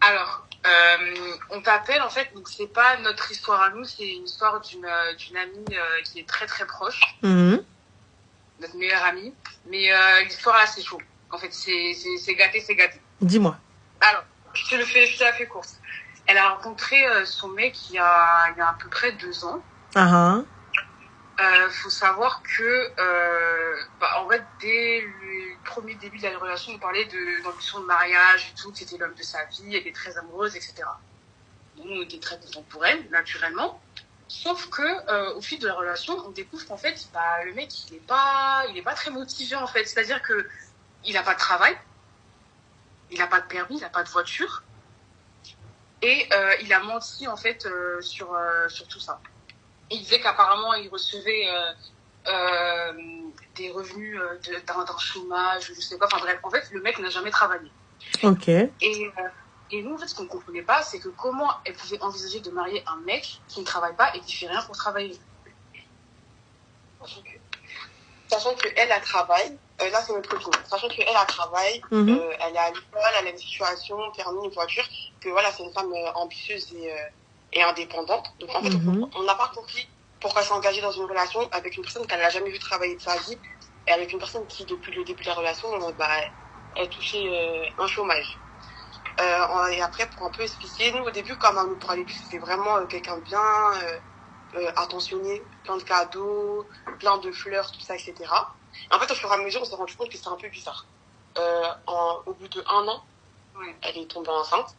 Alors, on t'appelle, en fait, donc c'est pas notre histoire à nous, c'est une histoire d'une amie qui est très très proche, notre meilleure amie. Mais l'histoire là, c'est chaud. En fait, c'est gâté, c'est gâté. Dis-moi. Alors, je te la fais courte. Elle a rencontré son mec il y a à peu près 2 ans. Faut savoir que, en fait, dès le premier début de la relation, on parlait d'ambition de mariage et tout, que c'était l'homme de sa vie, elle était très amoureuse, etc. Donc, on était très contents pour elle, naturellement. Sauf que, au fil de la relation, on découvre qu'en fait, le mec, il est pas très motivé, en fait. C'est-à-dire que, il a pas de travail, il a pas de permis, il a pas de voiture. Et, il a menti, en fait, sur tout ça. Il disait qu'apparemment, il recevait des revenus d'un chômage, je sais pas. Enfin bref, en fait, le mec n'a jamais travaillé. Ok. Et nous, en fait, ce qu'on comprenait pas, c'est que comment elle pouvait envisager de marier un mec qui ne travaille pas et qui fait rien pour travailler. Sachant qu'elle a travail, là c'est notre copine, sachant qu'elle a travail, elle est à l'école, elle a une situation, permis, une voiture, que voilà, c'est une femme ambitieuse et indépendante. Donc en fait, on n'a pas compris pourquoi elle s'est engagée dans une relation avec une personne qu'elle n'a jamais vu travailler de sa vie, et avec une personne qui, depuis le début de la relation, elle touchait un chômage. Et après, pour un peu expliquer, nous au début, comme on nous parlait plus, c'était vraiment quelqu'un de bien, attentionné, plein de cadeaux, plein de fleurs, tout ça, etc. Et en fait, au fur et à mesure, on s'est rendu compte que c'était un peu bizarre. Au bout de 1 an, elle est tombée enceinte.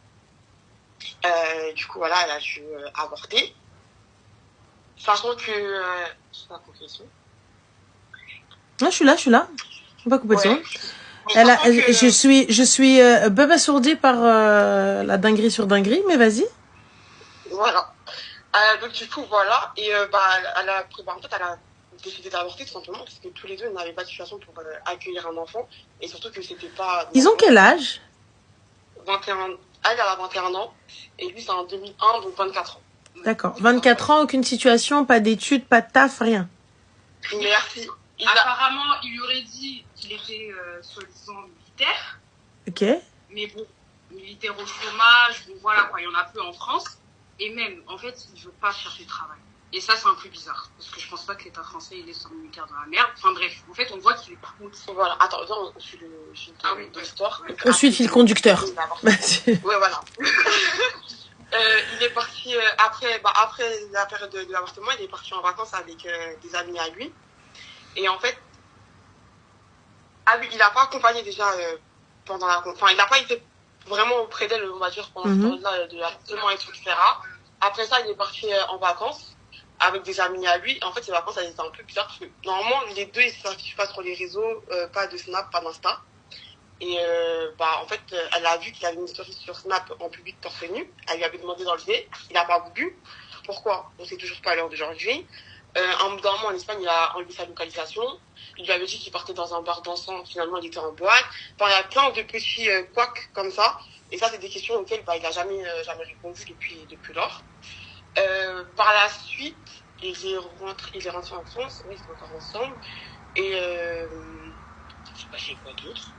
Du coup, voilà, elle a dû avorter. Sachant que... je sais pas couper le son. Non, je suis là. Je vais pas couper le son. Je suis babasourdie par la dinguerie sur dinguerie, mais vas-y. Voilà. Donc du coup, voilà. Et elle a décidé d'avorter tout simplement parce que tous les deux n'avaient pas de situation pour accueillir un enfant. Et surtout que c'était pas... Ils ont quel âge? 21. Elle a 21 ans. Et lui, c'est en 2001, donc 24 ans. D'accord. 24 ans, aucune situation, pas d'études, pas de taf, rien. Merci. Apparemment, il lui aurait dit qu'il était soi-disant militaire. Ok. Mais bon, militaire au chômage, bon voilà quoi, il y en a peu en France. Et même, en fait, il veut pas chercher de travail. Et ça, c'est un peu bizarre. Parce que je pense pas que l'État français, il est sur le militaire dans la merde. Enfin bref, en fait, on voit qu'il est par contre... Voilà, attends, on suit le fil de l'histoire. On suit le fil conducteur. Ouais, voilà. Il est parti, après la période de l'avortement, il est parti en vacances avec des amis à lui. Et en fait, il n'a pas accompagné déjà pendant la... Enfin, il n'a pas été vraiment auprès d'elle, on va dire, pendant ce temps-là, de l'avortement et tout, etc. Après ça, il est parti en vacances avec des amis à lui. En fait, ces vacances, elles étaient un peu bizarres parce que normalement, les deux, ils ne s'activent pas sur les réseaux, pas de Snap, pas d'Insta. Et en fait, elle a vu qu'il avait une story sur Snap en public torse nu. Elle lui avait demandé d'enlever. Il n'a pas voulu. Pourquoi? On ne sait toujours pas à l'heure d'aujourd'hui. Un moment en Espagne, il a enlevé sa localisation. Il lui avait dit qu'il partait dans un bar dansant. Finalement, il était en boîte. Enfin, il y a plein de petits couacs comme ça. Et ça, c'est des questions auxquelles il n'a jamais répondu depuis lors. Par la suite, il est rentré en France. Oui, ils sont encore ensemble. Et je sais pas, j'ai quoi d'autre.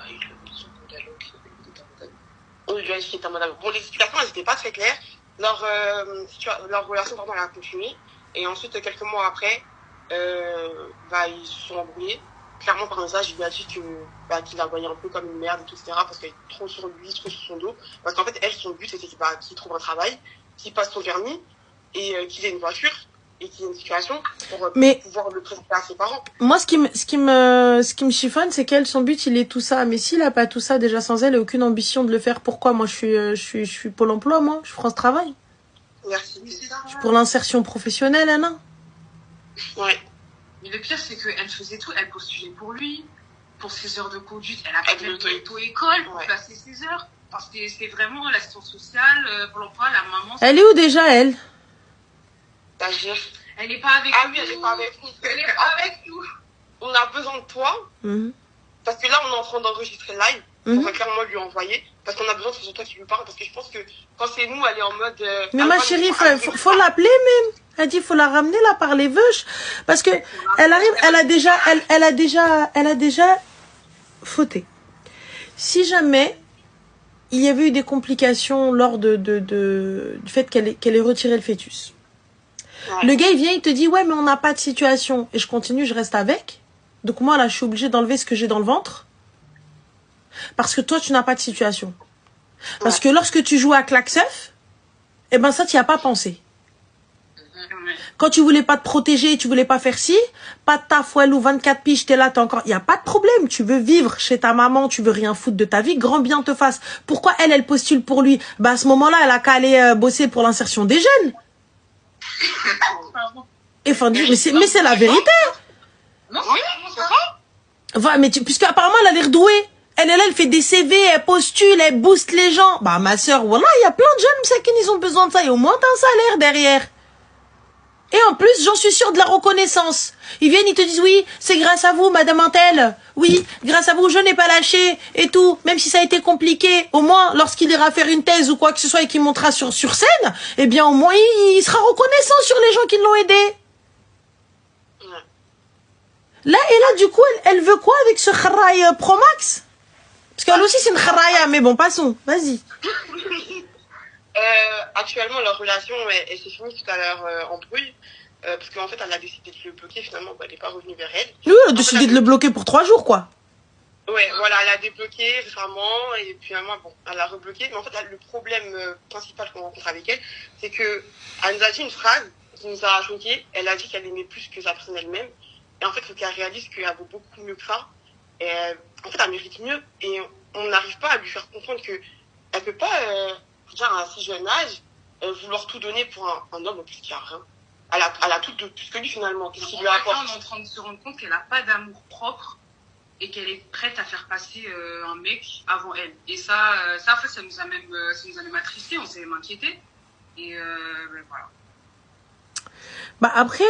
Il lui a mis son pantalon qui lui a dit qu'il était un modèle. Bon, les explications, elles n'étaient pas très claires. Leur relation, elle a continué. Et ensuite, quelques mois après, ils se sont embrouillés. Clairement, par message, il lui a dit qu'il la voyait un peu comme une merde et tout, etc. Parce qu'elle est trop sur lui, trop sur son dos. Parce qu'en fait, elle, son but, c'était qu'il trouve un travail, qu'il passe son permis et qu'il ait une voiture et qu'il ait une situation pour pouvoir le présenter à ses parents. Moi, ce qui me chiffonne, c'est qu'elle, son but, il est tout ça. Mais s'il a pas tout ça, déjà sans elle, et aucune ambition de le faire, pourquoi? Moi, je suis Pôle emploi, moi. Je suis France Travail. Merci. Je suis pour l'insertion professionnelle, Anna. Ouais. Mais le pire, c'est qu'elle faisait tout. Elle postulait pour lui, pour ses heures de conduite. Elle a fait l'auto-école pour passer ses heures. Parce que c'était vraiment l'assistance sociale, pour l'emploi, la maman. Elle est où déjà, elle? C'est-à-dire, elle n'est pas avec nous. Ah oui, elle n'est pas avec nous. Elle n'est pas avec nous. On a besoin de toi. Parce que là, on est en train d'enregistrer live. On va clairement lui envoyer. Parce qu'on a besoin que ce soit toi qui lui parle. Parce que je pense que quand c'est nous, elle est en mode... mais ma chérie, faut l'appeler même. Elle dit, faut la ramener là par les veuches. Parce que elle arrive, elle a déjà fauté. Si jamais il y avait eu des complications lors du fait qu'elle ait retiré le fœtus. Ouais. Le gars, il vient, il te dit, ouais, mais on n'a pas de situation. Et je continue, je reste avec. Donc moi, là, je suis obligée d'enlever ce que j'ai dans le ventre. Parce que toi, tu n'as pas de situation. Parce que lorsque tu joues à Klaxef, eh ben ça, tu n'y as pas pensé. Quand tu voulais pas te protéger, tu voulais pas faire ci, pas de taf, ou 24 piges, t'es là, t'es encore... Il n'y a pas de problème, tu veux vivre chez ta maman, tu veux rien foutre de ta vie, grand bien te fasse. Pourquoi elle postule pour lui? Bah à ce moment-là, elle a qu'à aller bosser pour l'insertion des jeunes. Et enfin, mais c'est la vérité. Non, oui, c'est ça. Enfin, mais puisque apparemment elle a l'air douée. Elle est là, elle fait des CV, elle postule, elle booste les gens. Bah ma soeur, voilà, il y a plein de jeunes, c'est qu'ils ont besoin de ça. Et au moins t'as un salaire derrière. Et en plus, j'en suis sûre de la reconnaissance. Ils viennent, ils te disent, oui, c'est grâce à vous, madame Antel. Oui, grâce à vous, je n'ai pas lâché et tout. Même si ça a été compliqué, au moins, lorsqu'il ira faire une thèse ou quoi que ce soit et qu'il montera sur scène, eh bien, au moins, il sera reconnaissant sur les gens qui l'ont aidé. Là, et là, du coup, elle veut quoi avec ce Kharaï Pro Max? Parce qu'elle aussi, c'est une Kharaïa, mais bon, passons. Vas-y. Actuellement, leur relation, elle s'est finie tout à l'heure en brouille. Parce qu'en fait, elle a décidé de le bloquer, finalement, elle n'est pas revenue vers elle. Oui, elle a décidé de le bloquer pour 3 jours, quoi. Ouais, voilà, elle a débloqué récemment, et puis finalement, bon, elle a rebloqué. Mais en fait, le problème principal qu'on rencontre avec elle, c'est que elle nous a dit une phrase qui nous a choqués. Elle a dit qu'elle aimait plus que sa personne elle-même. Et en fait, il faut qu'elle réalise qu'elle vaut beaucoup mieux que ça. Et en fait, elle mérite mieux. Et on n'arrive pas à lui faire comprendre qu'elle peut pas, à un si jeune âge, vouloir tout donner pour un homme en plus qui a rien. Elle a tout de plus que lui finalement. Qu'est-ce qu'il lui apporte? On est en train de se rendre compte qu'elle n'a pas d'amour propre et qu'elle est prête à faire passer un mec avant elle. Et ça en fait, ça nous a même attristés, on s'est même inquiétés. Et voilà. Bah après,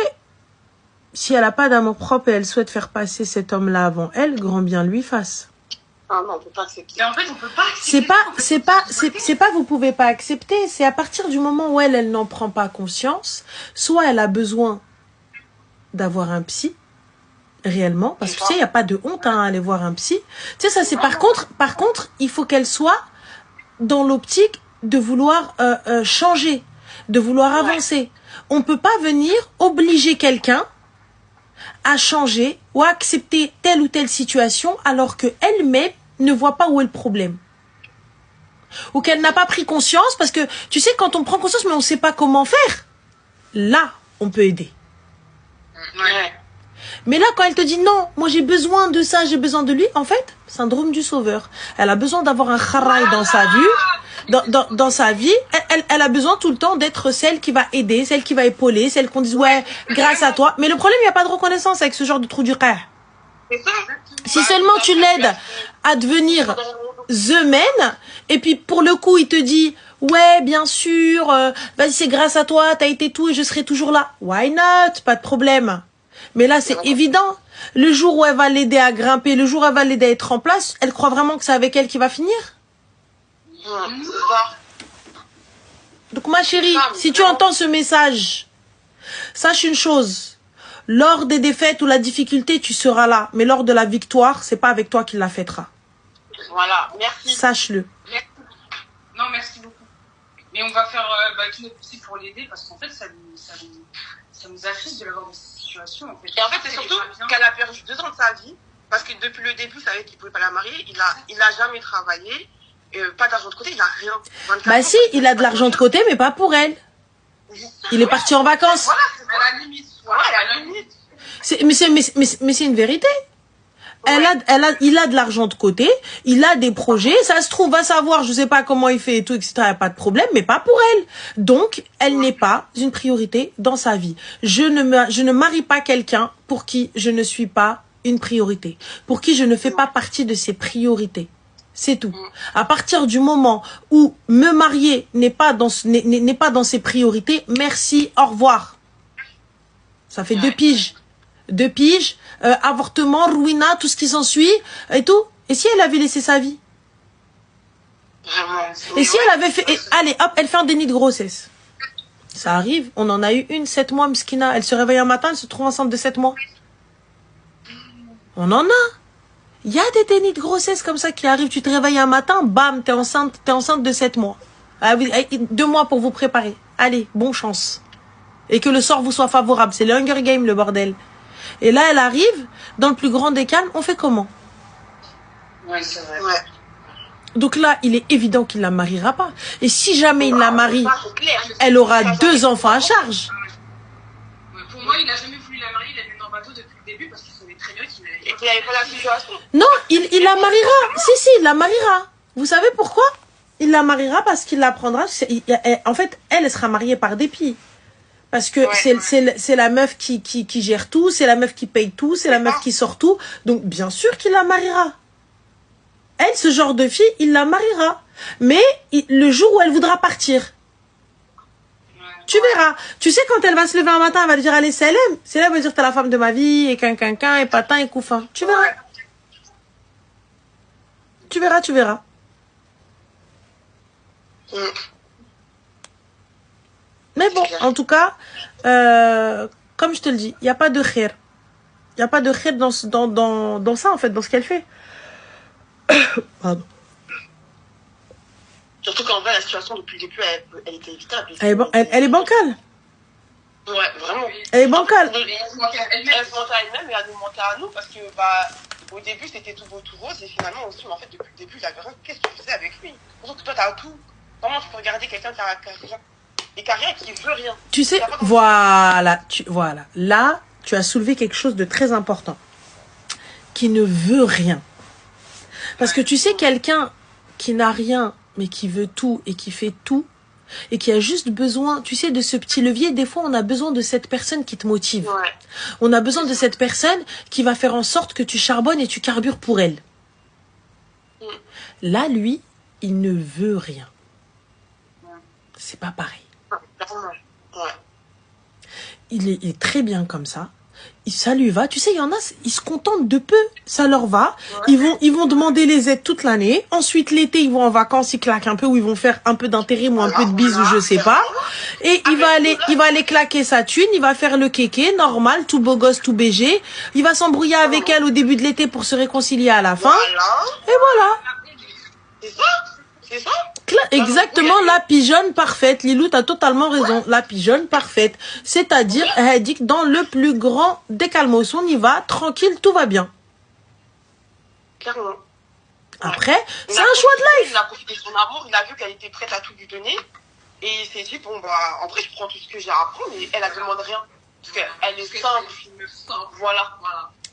si elle n'a pas d'amour propre et elle souhaite faire passer cet homme-là avant elle, grand bien lui fasse. Ah non, on peut pas accepter. Et en fait, on peut pas accepter. C'est pas vous pouvez pas accepter, c'est à partir du moment où elle n'en prend pas conscience, soit elle a besoin d'avoir un psy, réellement, parce que tu sais, il n'y a pas de honte à aller voir un psy. Tu sais, ça c'est par contre, il faut qu'elle soit dans l'optique de vouloir changer, de vouloir avancer. On peut pas venir obliger quelqu'un à changer ou à accepter telle ou telle situation alors que elle-même ne voit pas où est le problème. Ou qu'elle n'a pas pris conscience, parce que tu sais, quand on prend conscience mais on ne sait pas comment faire, là, on peut aider. Ouais. Mais là, quand elle te dit non, moi j'ai besoin de ça, j'ai besoin de lui, en fait, syndrome du sauveur. Elle a besoin d'avoir un kharaï dans sa vie, dans sa vie. Elle a besoin tout le temps d'être celle qui va aider, celle qui va épauler, celle qu'on dise ouais, grâce à toi. Mais le problème, il n'y a pas de reconnaissance avec ce genre de trou du qah. Si seulement tu l'aides à devenir the man, et puis pour le coup, il te dit ouais, bien sûr, vas-y, c'est grâce à toi, t'as été tout et je serai toujours là. Why not? Pas de problème. Mais là, c'est évident. Le jour où elle va l'aider à grimper, le jour où elle va l'aider à être en place, elle croit vraiment que c'est avec elle qu'il va finir? Donc ma chérie, si tu entends ce message, sache une chose. Lors des défaites ou la difficulté, tu seras là. Mais lors de la victoire, c'est pas avec toi qu'il la fêtera. Voilà, merci. Sache-le. Non, merci beaucoup. Mais on va faire tout notre possible pour l'aider parce qu'en fait, ça nous attriste de l'avoir dans cette situation. En fait. Et en fait, c'est surtout qu'elle a perdu 2 ans de sa vie parce que depuis le début, il savait qu'il ne pouvait pas la marier. Il a jamais travaillé. Pas d'argent de côté, il n'a rien. Bah si, il a de l'argent de côté, mais pas pour elle. Il est parti en vacances. Voilà, c'est à la limite. Voilà, à la limite. Mais c'est une vérité. Il a de l'argent de côté, il a des projets, ça se trouve, va savoir, je sais pas comment il fait et tout, etc., y a pas de problème, mais pas pour elle. Donc, elle n'est pas une priorité dans sa vie. Je ne marie pas quelqu'un pour qui je ne suis pas une priorité, pour qui je ne fais pas partie de ses priorités. C'est tout. À partir du moment où me marier n'est pas dans ses priorités, merci, au revoir. Ça fait 2 piges. 2 piges, avortement, ruina, tout ce qui s'ensuit et tout. Et si elle avait laissé sa vie? Et si elle avait fait... allez, hop, elle fait un déni de grossesse. Ça arrive, on en a eu une, 7 mois, mskina. Elle se réveille un matin, elle se trouve enceinte de 7 mois. On en a. Il y a des dénis de grossesse comme ça qui arrivent. Tu te réveilles un matin, bam, t'es enceinte de 7 mois. Ah oui, 2 mois pour vous préparer. Allez, bonne chance. Et que le sort vous soit favorable. C'est le Hunger Game, le bordel. Et là, elle arrive, dans le plus grand des calmes, on fait comment? Ouais, c'est vrai. Ouais. Donc là, il est évident qu'il la mariera pas. Et si jamais il la marie, Ça, c'est clair. elle aura 2 enfants à charge. Ouais, pour moi, il a jamais voulu la marier, il l'a mis dans le bateau depuis le début parce qu'il savait très bien qu'il Et qu'il n'y avait pas la situation. Non, il la mariera. Si, il la mariera. Vous savez pourquoi? Il la mariera parce qu'il la prendra. En fait, elle sera mariée par dépit. Parce que c'est la meuf qui gère tout, c'est la meuf qui paye tout, c'est la meuf qui sort tout. Donc, bien sûr qu'il la mariera. Elle, ce genre de fille, il la mariera. Mais le jour où elle voudra partir, tu verras. Tu sais, quand elle va se lever un matin, elle va te dire, allez, c'est elle. C'est elle va dire, t'es la femme de ma vie, et quinquinquin, et patin, et couffin. Tu verras. Tu verras. Mais bon, en tout cas, comme je te le dis, il n'y a pas de khair. Il n'y a pas de khair dans ça, en fait, dans ce qu'elle fait. Pardon. Surtout qu'en vrai, la situation depuis le début, elle était évitable. Elle est bancale. Ouais, vraiment. Elle est bancale. Elle se mentait à elle-même et elle nous mentait à nous parce que, bah, au début, c'était tout beau, tout rose et finalement, on se dit, mais en fait, depuis le début, il avait rien. Qu'est-ce que tu faisais avec lui? Surtout que toi, t'as tout. Comment tu peux regarder quelqu'un qui a rien et qui veut rien? Tu sais, voilà. Là, tu as soulevé quelque chose de très important. Qui ne veut rien. Parce que tu sais, quelqu'un qui n'a rien, mais qui veut tout et qui fait tout, et qui a juste besoin, tu sais, de ce petit levier, des fois, on a besoin de cette personne qui te motive. Ouais. On a besoin de cette personne qui va faire en sorte que tu charbonnes et tu carbures pour elle. Là, lui, il ne veut rien. C'est pas pareil. Ouais. Il est très bien comme ça. Ça lui va. Tu sais, il y en a, ils se contentent de peu. Ça leur va. Ouais. Ils vont demander les aides toute l'année. Ensuite, l'été, ils vont en vacances, ils claquent un peu, ou ils vont faire un peu d'intérim ou un peu de bise ou je sais pas. Et il va aller claquer sa thune. Il va faire le kéké, normal, tout beau gosse, tout BG. Il va s'embrouiller avec elle au début de l'été pour se réconcilier à la fin. Et voilà. C'est ça. Exactement, la pigeonne parfaite. Lilou, t'as totalement raison. La pigeonne parfaite. C'est-à-dire, elle dit que dans le plus grand des calmos, on y va, tranquille, tout va bien. Clairement. Après, c'est un choix de life. Il a profité de son amour, il a vu qu'elle était prête à tout lui donner. Et il s'est dit, bon, bah, en vrai, je prends tout ce que j'ai à apprendre, mais elle ne demande rien. Parce qu'elle est simple. Voilà.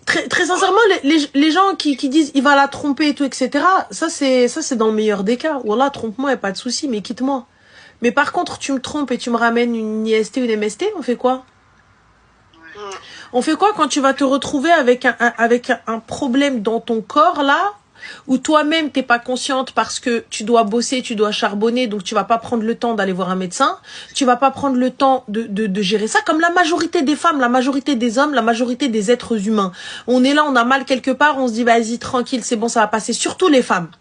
Très sincèrement, les gens qui disent il va la tromper et tout, etc. Ça c'est dans le meilleur des cas. Wallah, trompe-moi, y a pas de souci, mais quitte-moi. Mais par contre, tu me trompes et tu me ramènes une IST ou une MST, on fait quoi? On fait quoi quand tu vas te retrouver avec un problème dans ton corps là, où toi-même t'es pas consciente parce que tu dois bosser, tu dois charbonner, donc tu vas pas prendre le temps d'aller voir un médecin, tu vas pas prendre le temps de gérer ça, comme la majorité des femmes, la majorité des hommes, la majorité des êtres humains. On est là, on a mal quelque part, on se dit vas-y tranquille, c'est bon, ça va passer. Surtout les femmes,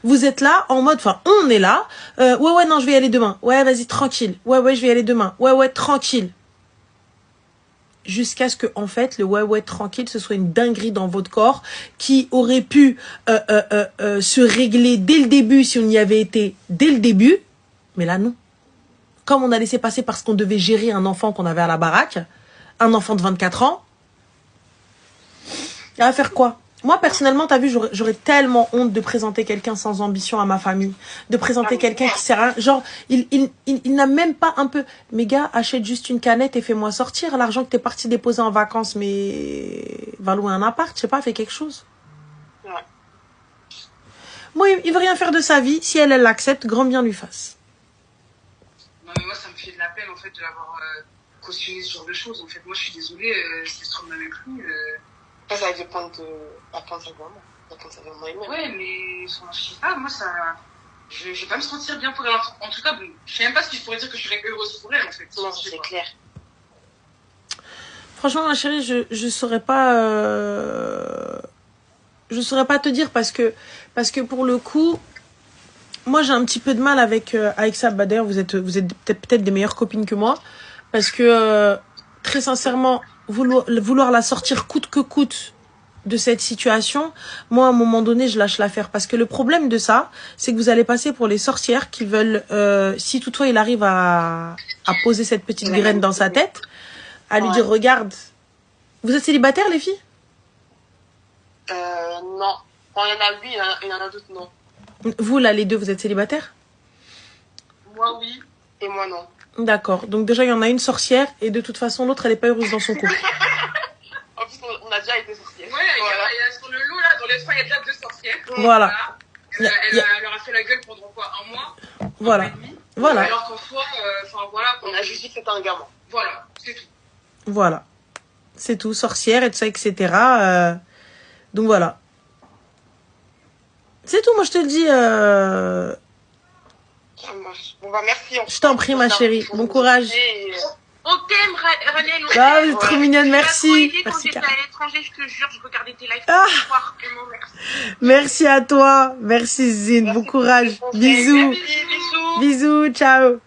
vous êtes là en mode, enfin on est là, ouais non je vais y aller demain, ouais vas-y tranquille, ouais je vais y aller demain, ouais tranquille. Jusqu'à ce que, en fait, le ouais tranquille, ce soit une dinguerie dans votre corps qui aurait pu se régler dès le début si on y avait été dès le début. Mais là, non. Comme on a laissé passer parce qu'on devait gérer un enfant qu'on avait à la baraque, un enfant de 24 ans, il va faire quoi? Moi, personnellement, t'as vu, j'aurais tellement honte de présenter quelqu'un sans ambition à ma famille. De présenter quelqu'un qui sert à rien. Genre, il n'a même pas un peu... Mes gars, achète juste une canette et fais-moi sortir. L'argent que t'es parti déposer en vacances, mais... Va louer un appart, je sais pas, fais quelque chose. Ouais. Moi, il veut rien faire de sa vie. Si elle l'accepte, grand bien lui fasse. Non, mais moi, ça me fait de la peine, en fait, de l'avoir cautionné ce genre de choses. En fait, moi, je suis désolée, c'est ce qu'on n'avait plus... Ça va dépendre de la pensée de maman. Ouais, mais enfin, je sais pas, moi ça. Je vais pas me sentir bien pour elle. En tout cas, bon, je sais même pas si je pourrais dire que je serais heureuse pour elle en fait. Non, c'est clair. Franchement, ma chérie, je saurais pas. Je saurais pas te dire parce que pour le coup, moi j'ai un petit peu de mal avec ça. Bah, d'ailleurs, vous êtes peut-être des meilleures copines que moi parce que très sincèrement. Vouloir la sortir coûte que coûte de cette situation, moi, à un moment donné, je lâche l'affaire. Parce que le problème de ça, c'est que vous allez passer pour les sorcières qui veulent, si toutefois il arrive à poser cette petite graine dans sa tête, à lui dire, regarde, vous êtes célibataires, les filles? Non. Quand il y en a oui, il y en a d'autres, non. Vous, là, les deux, vous êtes célibataires? Moi, oui, et moi, non. D'accord. Donc déjà, il y en a une sorcière, et de toute façon, l'autre, elle est pas heureuse dans son couple. En plus, on a déjà été sorcières. Ouais, voilà. Il y a sur le lot, là, dans les soins, il y a déjà 2 sorcières. Voilà. Elle leur a fait la gueule pendant quoi, 1 mois? Voilà. 1 mois et demi. Voilà. Alors qu'en soi, voilà. On a juste dit que c'était un gamin. Voilà, c'est tout. Voilà. C'est tout. Sorcière et tout ça, etc. Donc voilà. C'est tout, moi je te le dis. Ça marche. Bon, bah, merci. Je t'en prie, ma chérie. Bon courage. On t'aime, Ranel. Ah, vous êtes trop mignonne, merci. Quand Merci, j'étais Cara. à l'étranger, je te jure, je regardais tes lives Ah. tous les soirs. Vraiment, merci. Merci à toi. Merci, Zine. Bon courage. Bisous. Bisous. Bisous. Ciao.